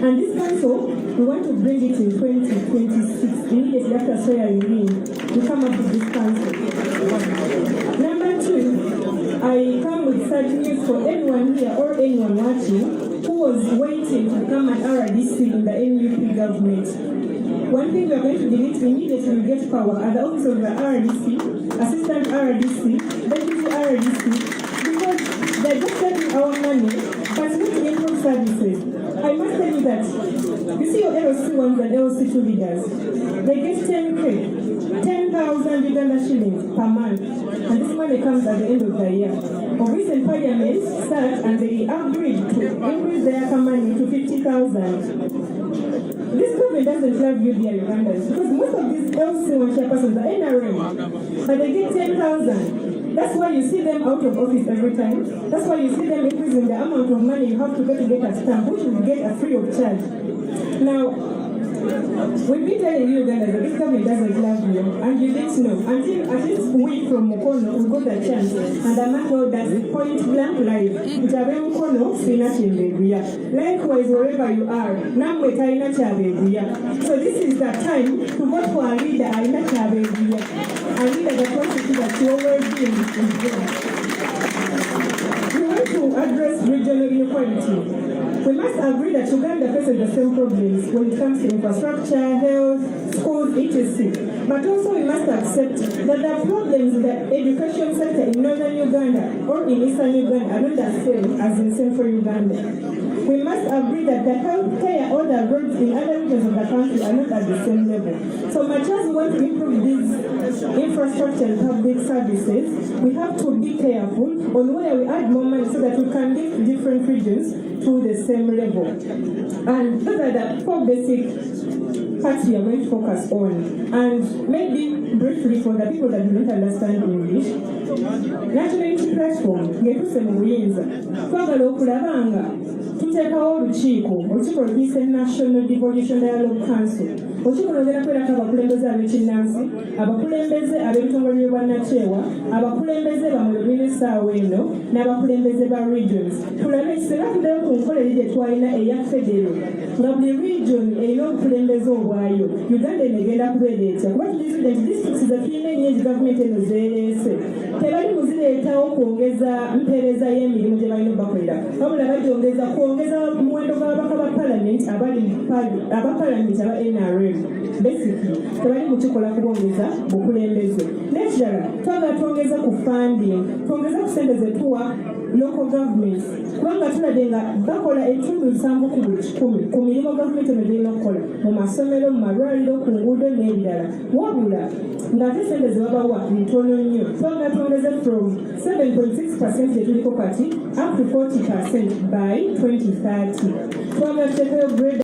S2: And this council, we want to bring it in 2026, immediately after swearing in. We come up with this council. Number 2, I come with sad news for anyone here or anyone watching who was waiting to come at RDC in the NUP government. One thing we are going to delete immediately we get power are the office of the RDC, assistant RDC, deputy RDC, because they're just taking our money, but not to improve services. I must tell you that, you see your LC1s and LC2 leaders, they get 10K, 10,000 Uganda shillings per month, and this money comes at the end of the year. Of recent parliament sat and they agreed to increase their money to 50,000. This government doesn't love you, dear Ugandans, because most of these LC1 chairpersons are NRM, but they get 10,000. That's why you see them out of office every time. That's why you see them increasing the amount of money you have to get a stamp, which you get a free of charge. Now, We've been telling you Uganda that this government doesn't love you, and you didn't know. Until at least we from Mukono, we got the chance, and I'm not told that point blank live. Utabe Mukono, sina chimbeguya. Likewise, wherever you are, namwe taina chabeguya. So this is the time to vote for a leader, aina chabeguya. A leader that wants to see that your well-being is improved. We want to address regional inequality. We must agree that Uganda faces the same problems when it comes to infrastructure, health, schools, etc. But also we must accept that the problems in the education sector in northern Uganda or in eastern Uganda are not the same as in central Uganda. We must agree that the health care or the roads in other regions of the country are not at the same level. So much as we want to improve these infrastructure and public services, we have to be careful on where we add more money so that we can lift different regions to the same level. And those are the 4 basic parts we are going to focus on. And maybe briefly for the people that do not understand English, National Unity Platform, ngetuse mu buyinza, twagala okulaba nga tuteekawo olukiiko luyise National Devolution Dialogue Council. Olukiiko lwogera kwerako abakulembeze ab'ekinnansi, abakulembeze ab'ebitongole by'obwannakyewa, abakulembeze bamwe minisita eno, n'abakulembeze ba regions. Tulabe singa tuddeyo ku nkola eri gye twalina eya federo, nga buli region erina obukulembeze obwayo. Uganda eno egenda kubeera etya? Kuba tudizude nti districts ze tulina ennyingi gavumenti eno zeereese tebali muzireetawo kwongeza mpeereza y'emirimu gye balina bakolera, wabula bagyongeza kwongeza muwendo gw'ababaka ba palamenti aba palamenti aba NRM. Basically tebali mukikola kubongeza bukulembeze. N'ekirala twagala twongeza ku funding, twongeza ku ssente ze tuwa local governments, kubanga tulabye nga bakola ebitundu 7 ku buli 10 ku mirimu gavumenti eno gyerina okukola mu masomero, mu malwaliro, ku nguudo n'ebirala, wabula ng'ate ssente ze babawa ntono nnyo. Twagala twongeze from 7.6% gye tuliko kati up to 40% by 2030. Twagala tuteekayo grade